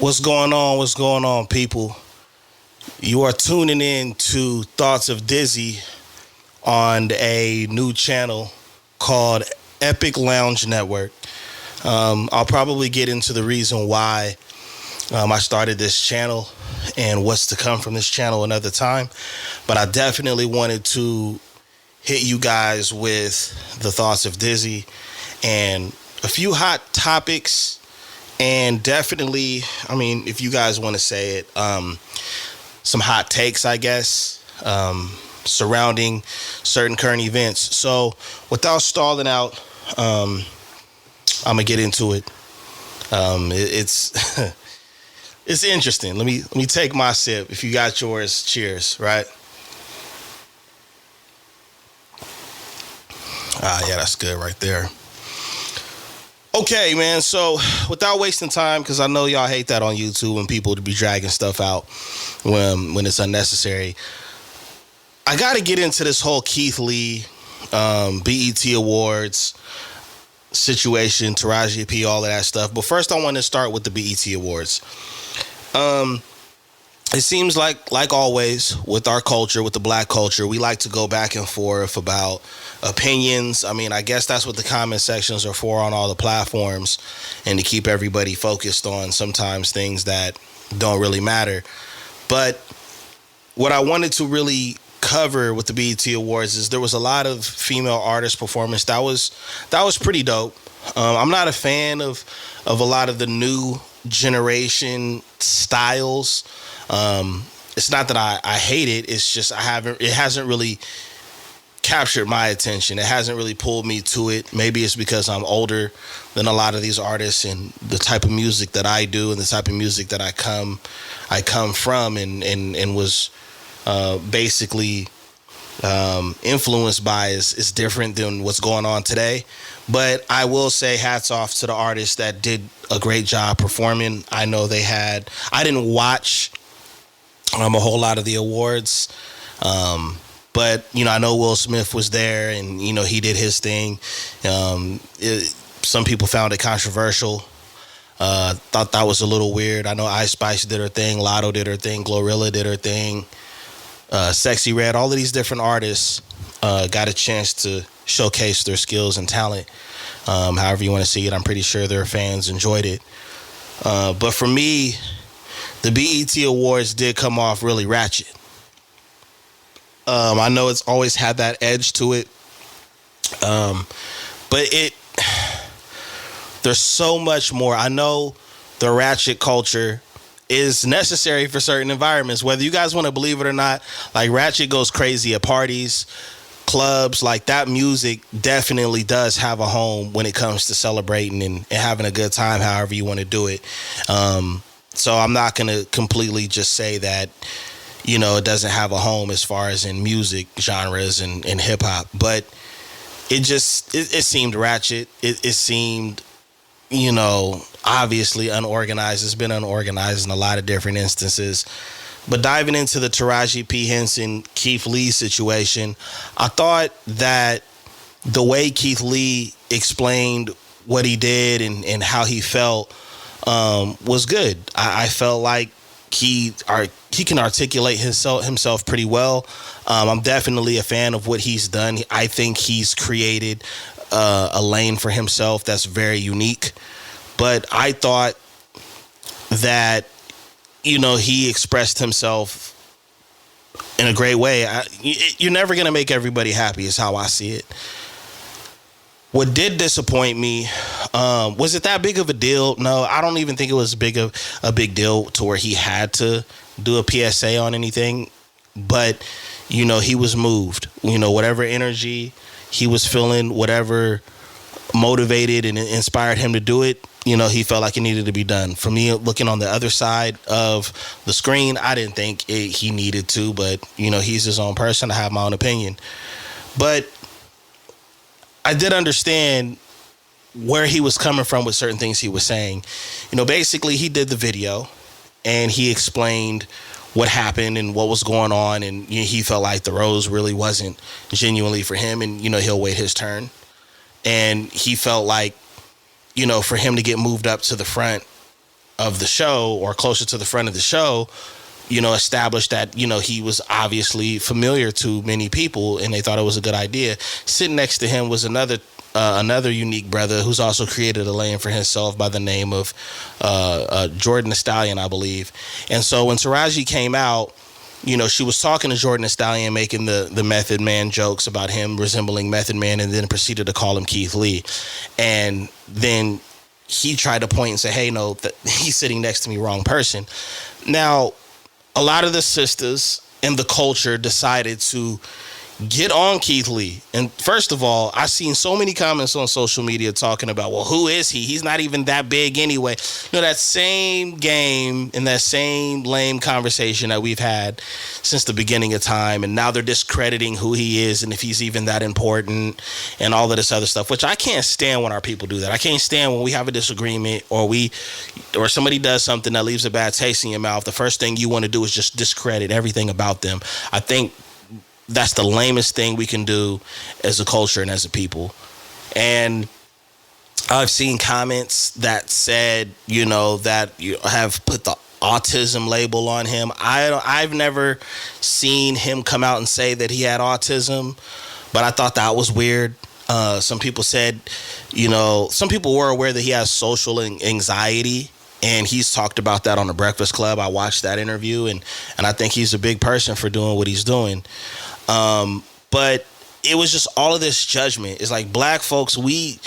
What's going on? What's going on, people? You are tuning in to Thoughts of Dizzy on a new channel called Epic Lounge Network. I'll probably get into the reason why I started this channel and what's to come from this channel another time. But I definitely wanted to hit you guys with the Thoughts of Dizzy and a few hot topics. And definitely, I mean, if you guys want to say it, some hot takes, I guess, surrounding certain current events. So without stalling out, I'm going to get into it. It's it's interesting. Let me take my sip. If you got yours, cheers, right? Yeah, that's good right there. Okay, man, so without wasting time, because I know y'all hate that on YouTube when people to be dragging stuff out when it's unnecessary, I got to get into this whole Keith Lee, BET Awards situation, Taraji P, all of that stuff. But first, I want to start with the BET Awards. It seems like always with our culture, with the black culture, we like to go back and forth about opinions. I mean, I guess that's what the comment sections are for on all the platforms, and to keep everybody focused on sometimes things that don't really matter. But what I wanted to really cover with the BET Awards is there was a lot of female artist performance that was pretty dope. I'm not a fan of a lot of the new generation styles. It's not that I hate it. It's just it hasn't really captured my attention. It hasn't really pulled me to it. Maybe it's because I'm older than a lot of these artists, and the type of music that I do and the type of music that I come from and was basically influenced by is different than what's going on today. But I will say hats off to the artists that did a great job performing. I know I didn't watch a whole lot of the awards. But, I know Will Smith was there and, he did his thing. Some people found it controversial. Thought that was a little weird. I know Ice Spice did her thing. Lotto did her thing. Glorilla did her thing. Sexy Red. All of these different artists got a chance to showcase their skills and talent. However you want to see it. I'm pretty sure their fans enjoyed it. But for me, the BET Awards did come off really ratchet. I know it's always had that edge to it. But there's so much more. I know the ratchet culture is necessary for certain environments, whether you guys want to believe it or not. Like, ratchet goes crazy at parties, clubs. Like, that music definitely does have a home when it comes to celebrating and having a good time, however you want to do it. So I'm not going to completely just say that, it doesn't have a home as far as in music genres and hip hop, but it seemed ratchet. It seemed, obviously unorganized. It's been unorganized in a lot of different instances. But diving into the Taraji P. Henson, Keith Lee situation, I thought that the way Keith Lee explained what he did and how he felt was good. I felt like he can articulate himself pretty well. I'm definitely a fan of what he's done. I think he's created a lane for himself that's very unique. But I thought that, he expressed himself in a great way. You're never going to make everybody happy is how I see it. What did disappoint me, was it that big of a deal? No, I don't even think it was a big deal to where he had to do a PSA on anything. But, he was moved. Whatever energy he was feeling, whatever motivated and inspired him to do it, he felt like it needed to be done. For me, looking on the other side of the screen, I didn't think he needed to, but, he's his own person. I have my own opinion. But I did understand where he was coming from with certain things he was saying. Basically, he did the video and he explained what happened and what was going on, and he felt like the rose really wasn't genuinely for him, and he'll wait his turn. And he felt like, for him to get moved up to the front of the show, or closer to the front of the show, established that, he was obviously familiar to many people and they thought it was a good idea. Sitting next to him was another unique brother who's also created a lane for himself by the name of Jordan the Stallion, I believe. And so when Taraji came out, she was talking to Jordan the Stallion, making the Method Man jokes about him resembling Method Man, and then proceeded to call him Keith Lee. And then he tried to point and say, hey, no, he's sitting next to me, wrong person. Now, a lot of the sisters in the culture decided to get on Keith Lee. And first of all, I've seen so many comments on social media talking about, well, who is he? He's not even that big anyway. That same game and that same lame conversation that we've had since the beginning of time. And now they're discrediting who he is and if he's even that important and all of this other stuff, which I can't stand when our people do that. I can't stand when we have a disagreement or somebody does something that leaves a bad taste in your mouth. The first thing you want to do is just discredit everything about them. I think that's the lamest thing we can do as a culture and as a people. And I've seen comments that said, that you have put the autism label on him. I've never seen him come out and say that he had autism, but I thought that was weird. Some people said, some people were aware that he has social anxiety, and he's talked about that on the Breakfast Club. I watched that interview, and I think he's a big person for doing what he's doing. But it was just all of this judgment. It's like black folks, we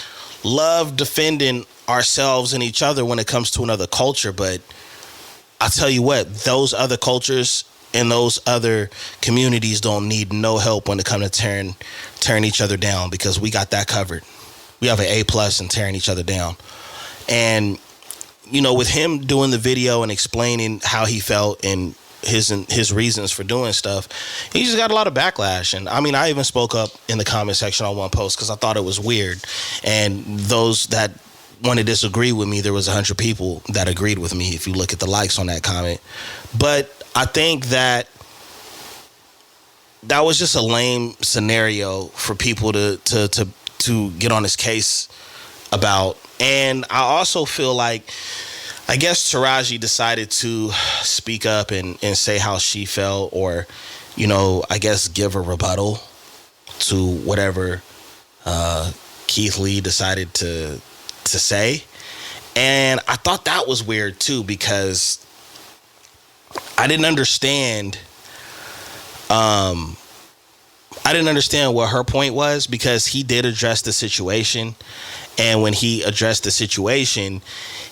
love defending ourselves and each other when it comes to another culture. But I tell you what, those other cultures and those other communities don't need no help when it comes to tearing each other down, because we got that covered. We have an A+ in tearing each other down. And, with him doing the video and explaining how he felt and his reasons for doing stuff, he just got a lot of backlash. And I mean, I even spoke up in the comment section on one post because I thought it was weird. And those that want to disagree with me, there was 100 people that agreed with me if you look at the likes on that comment. But I think that was just a lame scenario for people to get on his case about. And I also feel like, I guess Taraji decided to speak up and say how she felt, or, I guess give a rebuttal to whatever Keith Lee decided to say. And I thought that was weird too, because I didn't understand what her point was, because he did address the situation. And when he addressed the situation,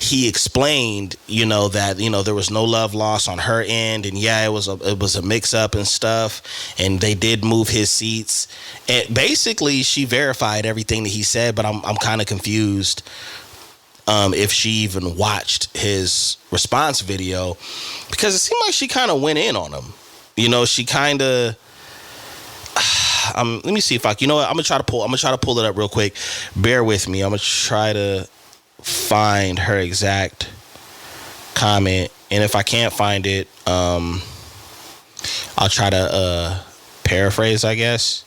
he explained, that, there was no love lost on her end. And yeah, it was a mix up and stuff. And they did move his seats. And basically, she verified everything that he said. But I'm kind of confused if she even watched his response video, because it seemed like she kind of went in on him. She kind of. Let me see if I'm gonna try to pull it up real quick. Bear with me. I'm gonna try to find her exact comment, and if I can't find it, I'll try to paraphrase, I guess.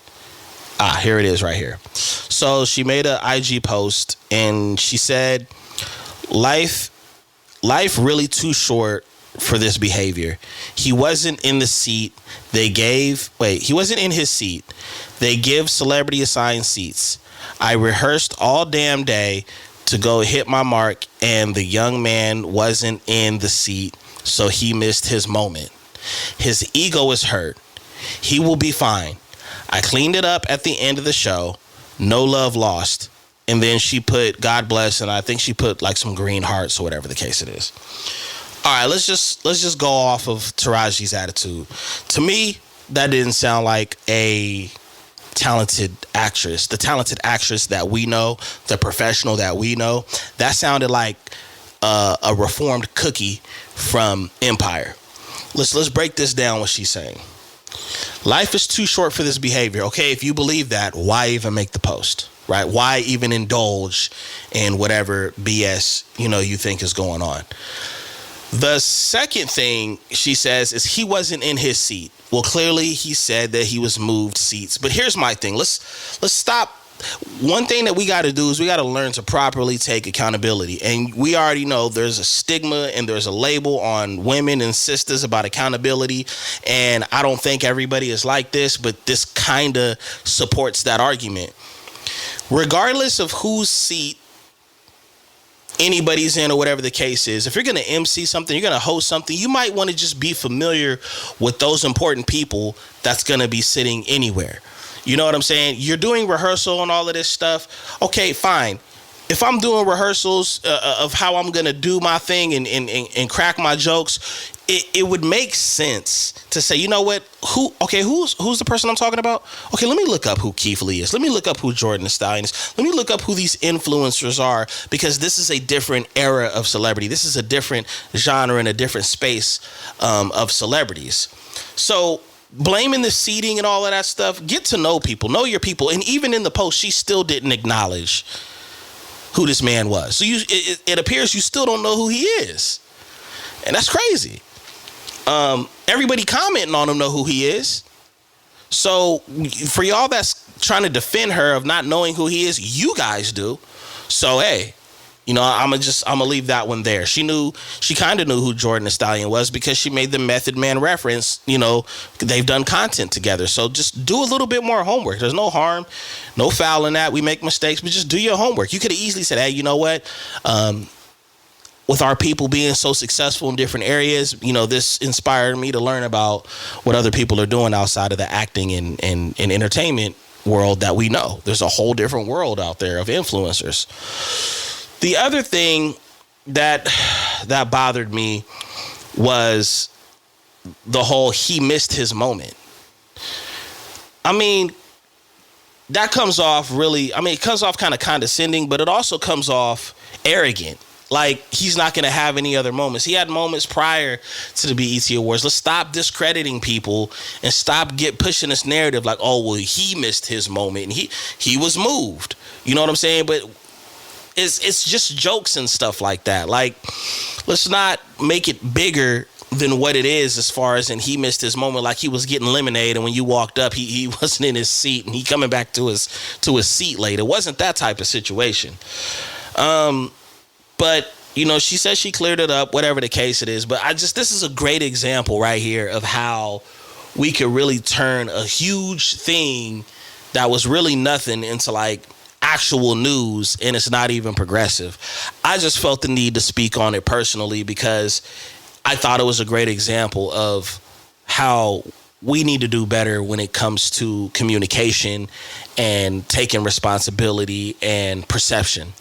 Here it is right here. So she made an IG post and she said, life really too short for this behavior. He wasn't in the seat. He wasn't in his seat. They give celebrity assigned seats. I rehearsed all damn day to go hit my mark, and the young man wasn't in the seat, so he missed his moment. His ego is hurt. He will be fine. I cleaned it up at the end of the show. No love lost. And then she put God bless, and I think she put like some green hearts or whatever the case it is. All right, let's just go off of Taraji's attitude. To me, that didn't sound like a talented actress. The talented actress that we know, the professional that we know, that sounded like a reformed cookie from Empire. Let's break this down, what she's saying. Life is too short for this behavior. Okay, if you believe that, why even make the post, right? Why even indulge in whatever BS, you think is going on? The second thing she says is he wasn't in his seat. Well, clearly he said that he was moved seats. But here's my thing. Let's stop one thing that we got to do is we got to learn to properly take accountability. And we already know there's a stigma and there's a label on women and sisters about accountability. And I don't think everybody is like this, but this kind of supports that argument. Regardless of whose seat anybody's in or whatever the case is, if you're going to MC something, you're going to host something, you might want to just be familiar with those important people that's going to be sitting anywhere. You know what I'm saying? You're doing rehearsal and all of this stuff. Okay, fine. If I'm doing rehearsals of how I'm going to do my thing and crack my jokes, it would make sense to say, you know what? Who's the person I'm talking about? Okay, let me look up who Keith Lee is. Let me look up who Jordan the Stallion is. Let me look up who these influencers are, because this is a different era of celebrity. This is a different genre and a different space of celebrities. So blaming the seating and all of that stuff, get to know people, know your people. And even in the post, she still didn't acknowledge who this man was. So it appears you still don't know who he is. And that's crazy. Everybody commenting on him know who he is. So for y'all that's trying to defend her of not knowing who he is, you guys do. So hey, you know, I'm gonna leave that one there. She kind of knew who Jordan the Stallion was because she made the Method Man reference. You know, they've done content together. So just do a little bit more homework. There's no harm, no foul in that. We make mistakes, but just do your homework. You could have easily said, hey, you know what? With our people being so successful in different areas, you know, this inspired me to learn about what other people are doing outside of the acting and entertainment world that we know. There's a whole different world out there of influencers. The other thing that bothered me was the whole he missed his moment. I mean, that comes off really, it comes off kind of condescending, but it also comes off arrogant. Like, he's not going to have any other moments. He had moments prior to the BET Awards. Let's stop discrediting people and stop pushing this narrative like, oh, well, he missed his moment and he was moved. You know what I'm saying? But it's just jokes and stuff like that. Like, let's not make it bigger than what it is as far as, and he missed his moment, like he was getting lemonade and when you walked up, he wasn't in his seat and he coming back to his seat late. It wasn't that type of situation. But, you know, she said she cleared it up, whatever the case it is. But this is a great example right here of how we could really turn a huge thing that was really nothing into like actual news, and it's not even progressive. I just felt the need to speak on it personally because I thought it was a great example of how we need to do better when it comes to communication and taking responsibility and perception.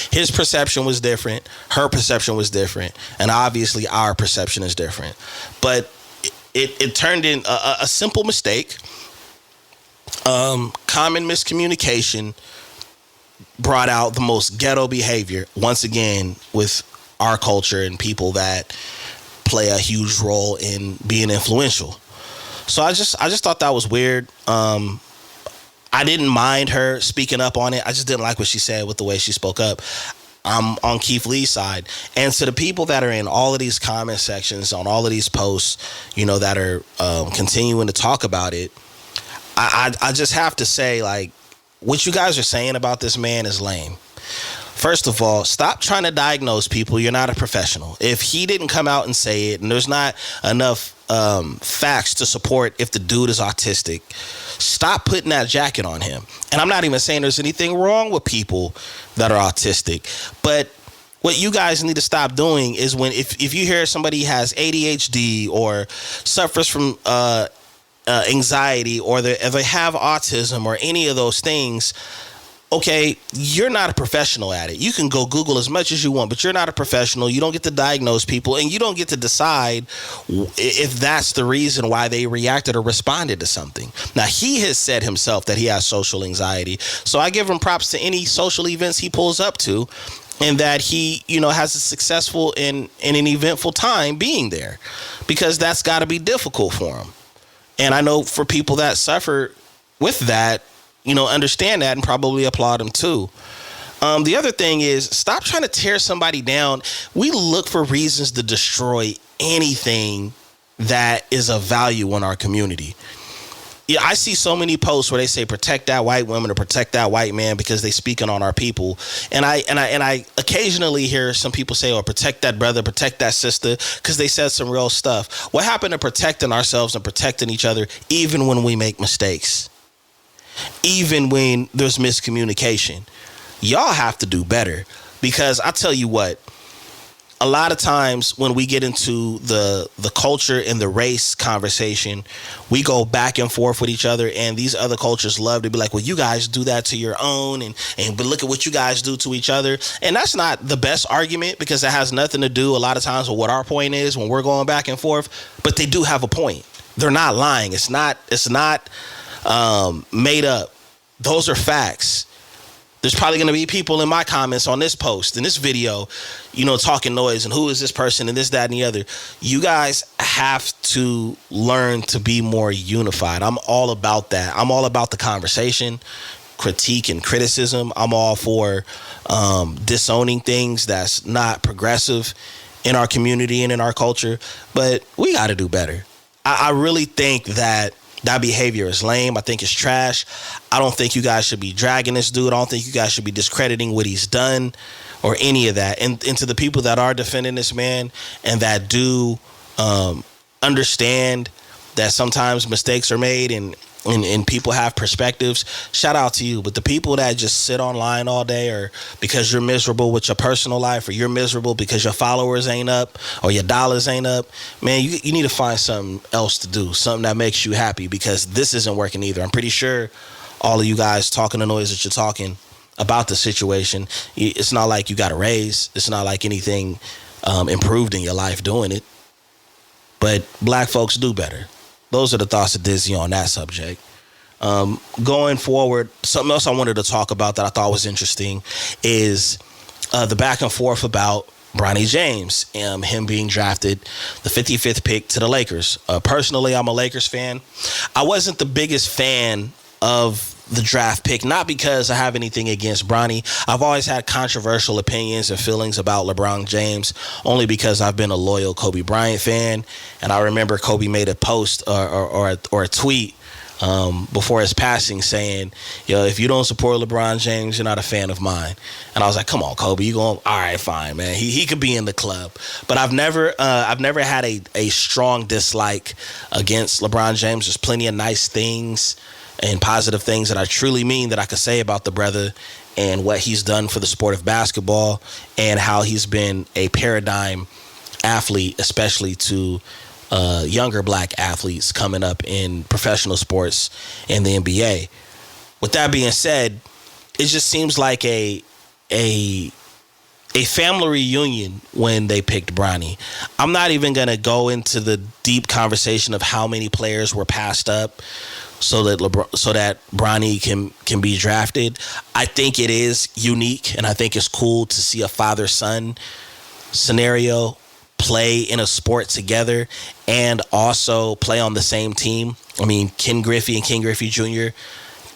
His perception was different. Her perception was different. And obviously our perception is different. But it turned in a simple mistake. Common miscommunication brought out the most ghetto behavior, once again, with our culture and people that play a huge role in being influential. So I just thought that was weird. I didn't mind her speaking up on it. I just didn't like what she said with the way she spoke up. I'm on Keith Lee's side. And to the people that are in all of these comment sections, on all of these posts, you know, that are continuing to talk about it, I just have to say, like, what you guys are saying about this man is lame. First of all, stop trying to diagnose people. You're not a professional. If he didn't come out and say it, and there's not enough facts to support if the dude is autistic, stop putting that jacket on him. And I'm not even saying there's anything wrong with people that are autistic, but what you guys need to stop doing is when if you hear somebody has ADHD or suffers from anxiety, or they have autism or any of those things, okay, you're not a professional at it. You can go Google as much as you want, but you're not a professional. You don't get to diagnose people, and you don't get to decide if that's the reason why they reacted or responded to something. Now, he has said himself that he has social anxiety, so I give him props to any social events he pulls up to, and that he, you know, has a successful and an eventful time being there, because that's got to be difficult for him. And I know for people that suffer with that, you know, understand that and probably applaud him too. The other thing is, stop trying to tear somebody down. We look for reasons to destroy anything that is of value in our community. Yeah, I see so many posts where they say protect that white woman or protect that white man because they speaking on our people. And I occasionally hear some people say, "Oh, protect that brother, protect that sister," because they said some real stuff. What happened to protecting ourselves and protecting each other even when we make mistakes? Even when there's miscommunication? Y'all have to do better, because I tell you what, a lot of times when we get into the culture and the race conversation, we go back and forth with each other, and these other cultures love to be like, well, you guys do that to your own, but look at what you guys do to each other. And that's not the best argument, because it has nothing to do a lot of times with what our point is when we're going back and forth. But they do have a point. They're not lying. It's not made up. Those are facts. There's probably going to be people in my comments on this post, in this video, talking noise and who is this person and this, that, and the other. You guys have to learn to be more unified. I'm all about that. I'm all about the conversation, critique, and criticism. I'm all for disowning things that's not progressive in our community and in our culture. But we got to do better. I really think that behavior is lame. I think it's trash. I don't think you guys should be dragging this dude. I don't think you guys should be discrediting what he's done or any of that. And to the people that are defending this man and that do understand that sometimes mistakes are made and people have perspectives, shout out to you. But the people that just sit online all day, or because you're miserable with your personal life, or you're miserable because your followers ain't up or your dollars ain't up, man, you need to find something else to do, something that makes you happy, because this isn't working either. I'm pretty sure all of you guys talking the noise that you're talking about the situation, it's not like you got a raise. It's not like anything improved in your life doing it. But black folks do better. Those are the thoughts of Dizzy on that subject. Going forward, something else I wanted to talk about that I thought was interesting is the back and forth about Bronny James, him being drafted the 55th pick to the Lakers. Personally, I'm a Lakers fan. I wasn't the biggest fan of the draft pick, not because I have anything against Bronny. I've always had controversial opinions and feelings about LeBron James, only because I've been a loyal Kobe Bryant fan. And I remember Kobe made a post or a tweet before his passing saying, if you don't support LeBron James, you're not a fan of mine. And I was like, come on, Kobe, you going, all right, fine, man. He could be in the club. But I've never had a strong dislike against LeBron James. There's plenty of nice things and positive things that I truly mean that I could say about the brother and what he's done for the sport of basketball, and how he's been a paradigm athlete, especially to younger black athletes coming up in professional sports and the NBA. With that being said, it just seems like a family reunion when they picked Bronny. I'm not even going to go into the deep conversation of how many players were passed up so that Bronny can be drafted. I think it is unique, and I think it's cool to see a father-son scenario play in a sport together and also play on the same team. I mean, Ken Griffey and Ken Griffey Jr.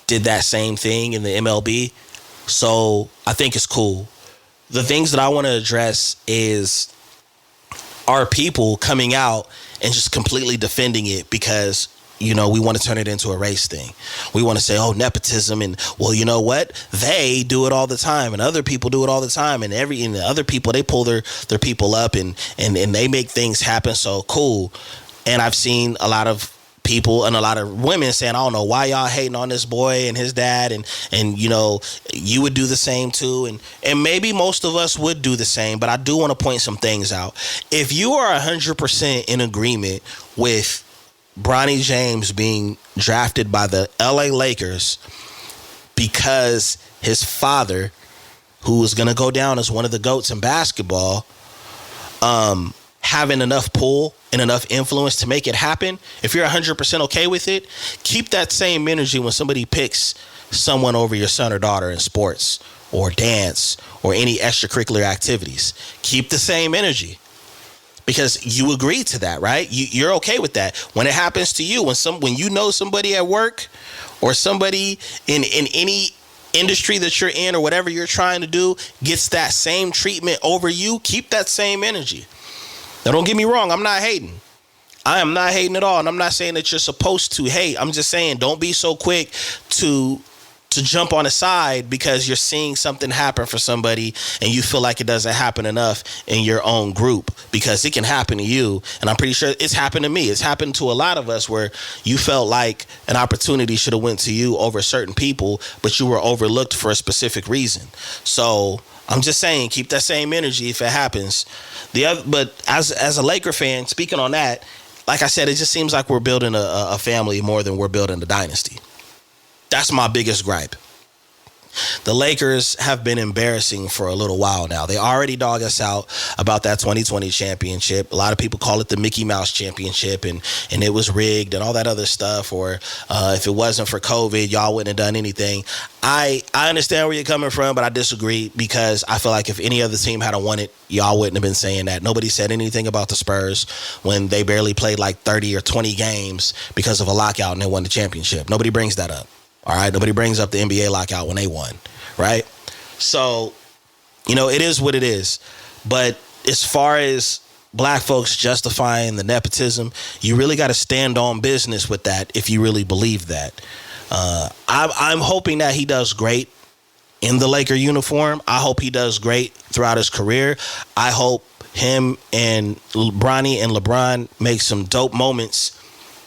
did that same thing in the MLB. So I think it's cool. The things that I want to address is our people coming out and just completely defending it because we want to turn it into a race thing. We want to say, oh, nepotism, and well, you know what? They do it all the time, and other people do it all the time, and the other people, they pull their people up and they make things happen. So cool. And I've seen a lot of people and a lot of women saying, I don't know why y'all hating on this boy and his dad, and you would do the same too, and maybe most of us would do the same. But I do want to point some things out. If you are 100% in agreement with Bronny James being drafted by the LA Lakers because his father, who is going to go down as one of the GOATs in basketball, having enough pull and enough influence to make it happen, if you're 100% okay with it, keep that same energy when somebody picks someone over your son or daughter in sports or dance or any extracurricular activities. Keep the same energy. Because you agree to that, right? You're okay with that. When it happens to you, when somebody at work or somebody in any industry that you're in or whatever you're trying to do gets that same treatment over you, keep that same energy. Now, don't get me wrong. I'm not hating. I am not hating at all, and I'm not saying that you're supposed to hate. I'm just saying don't be so quick to jump on the side because you're seeing something happen for somebody and you feel like it doesn't happen enough in your own group, because it can happen to you, and I'm pretty sure it's happened to me. It's happened to a lot of us where you felt like an opportunity should have went to you over certain people, but you were overlooked for a specific reason. So I'm just saying, keep that same energy if it happens. But as a Laker fan, speaking on that, like I said, it just seems like we're building a family more than we're building a dynasty. That's my biggest gripe. The Lakers have been embarrassing for a little while now. They already dog us out about that 2020 championship. A lot of people call it the Mickey Mouse championship, and it was rigged and all that other stuff. Or if it wasn't for COVID, y'all wouldn't have done anything. I understand where you're coming from, but I disagree, because I feel like if any other team had won it, y'all wouldn't have been saying that. Nobody said anything about the Spurs when they barely played like 30 or 20 games because of a lockout and they won the championship. Nobody brings that up. All right, nobody brings up the NBA lockout when they won, right? So, it is what it is. But as far as black folks justifying the nepotism, you really got to stand on business with that if you really believe that. I'm hoping that he does great in the Laker uniform. I hope he does great throughout his career. I hope him and Bronny and LeBron make some dope moments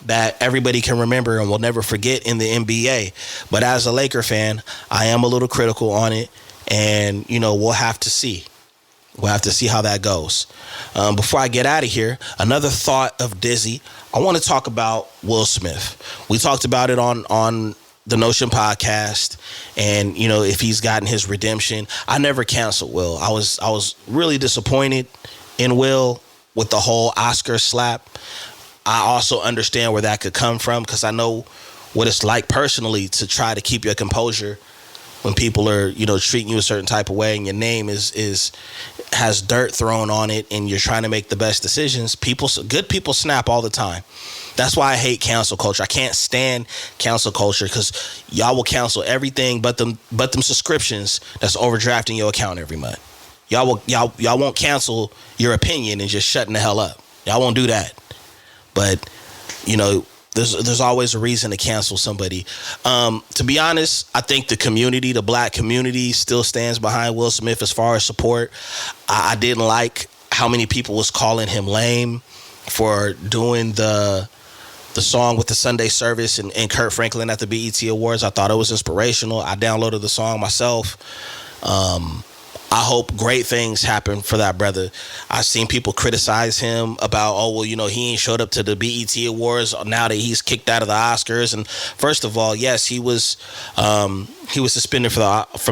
that everybody can remember and will never forget in the NBA. But as a Laker fan, I am a little critical on it, and we'll have to see. We'll have to see how that goes. Before I get out of here, another thought of Dizzy. I want to talk about Will Smith. We talked about it on the Notion podcast, and if he's gotten his redemption. I never canceled Will. I was really disappointed in Will with the whole Oscar slap. I also understand where that could come from, because I know what it's like personally to try to keep your composure when people are, treating you a certain type of way, and your name has dirt thrown on it, and you're trying to make the best decisions. Good people snap all the time. That's why I hate cancel culture. I can't stand cancel culture, because y'all will cancel everything but them subscriptions that's overdrafting your account every month. Y'all won't cancel your opinion and just shutting the hell up. Y'all won't do that. But, there's always a reason to cancel somebody. To be honest, I think the black community still stands behind Will Smith as far as support. I didn't like how many people was calling him lame for doing the song with the Sunday service and Kurt Franklin at the BET Awards. I thought it was inspirational. I downloaded the song myself. I hope great things happen for that brother. I've seen people criticize him about, he ain't showed up to the BET Awards now that he's kicked out of the Oscars. And first of all, yes, he was suspended from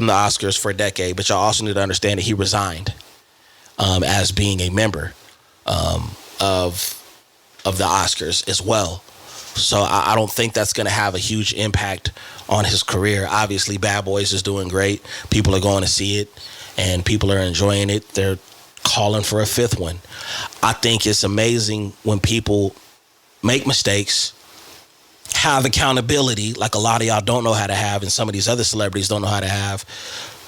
the Oscars for a decade, but y'all also need to understand that he resigned as being a member of the Oscars as well. So I don't think that's going to have a huge impact on his career. Obviously, Bad Boys is doing great. People are going to see it, and people are enjoying it. They're calling for a fifth one. I think it's amazing when people make mistakes, have accountability, like a lot of y'all don't know how to have, and some of these other celebrities don't know how to have,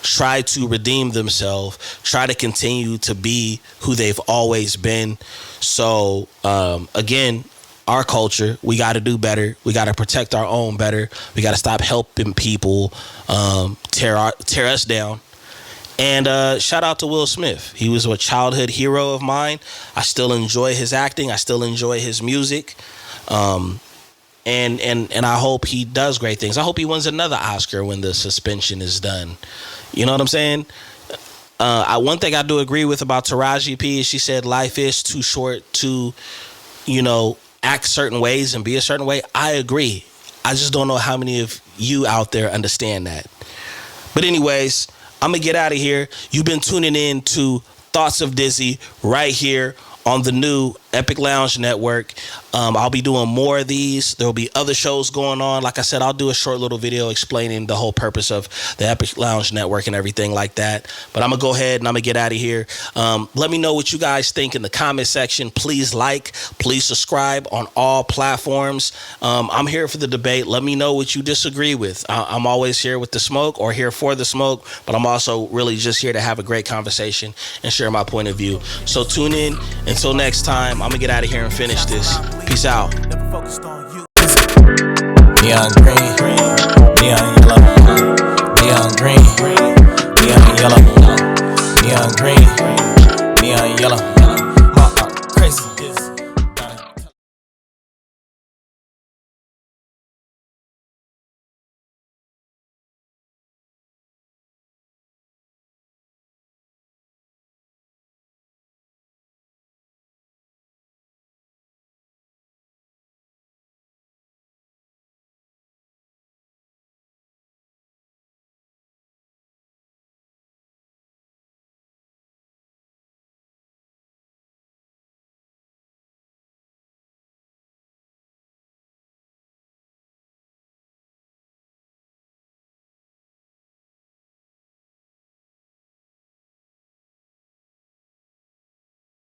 try to redeem themselves, try to continue to be who they've always been. So, again, our culture, we got to do better. We got to protect our own better. We got to stop helping people tear us down. And shout out to Will Smith. He was a childhood hero of mine. I still enjoy his acting. I still enjoy his music. And I hope he does great things. I hope he wins another Oscar when the suspension is done. You know what I'm saying? One thing I do agree with about Taraji P is she said life is too short to, act certain ways and be a certain way. I agree. I just don't know how many of you out there understand that. But anyways, I'm going to get out of here. You've been tuning in to Thoughts of Dizzy right here on the new Epic Lounge Network. I'll be doing more of these. There will be other shows going on. Like I said, I'll do a short little video explaining the whole purpose of the Epic Lounge Network and everything like that. But I'm going to go ahead and I'm going to get out of here. Let me know what you guys think in the comment section. Please please subscribe on all platforms. I'm here for the debate. Let me know what you disagree with. I'm always here with the smoke or here for the smoke, but I'm also really just here to have a great conversation and share my point of view. So tune in and Until next time, I'm gonna get out of here and finish this. Peace out. Neon green, neon yellow, neon green, neon yellow, neon green,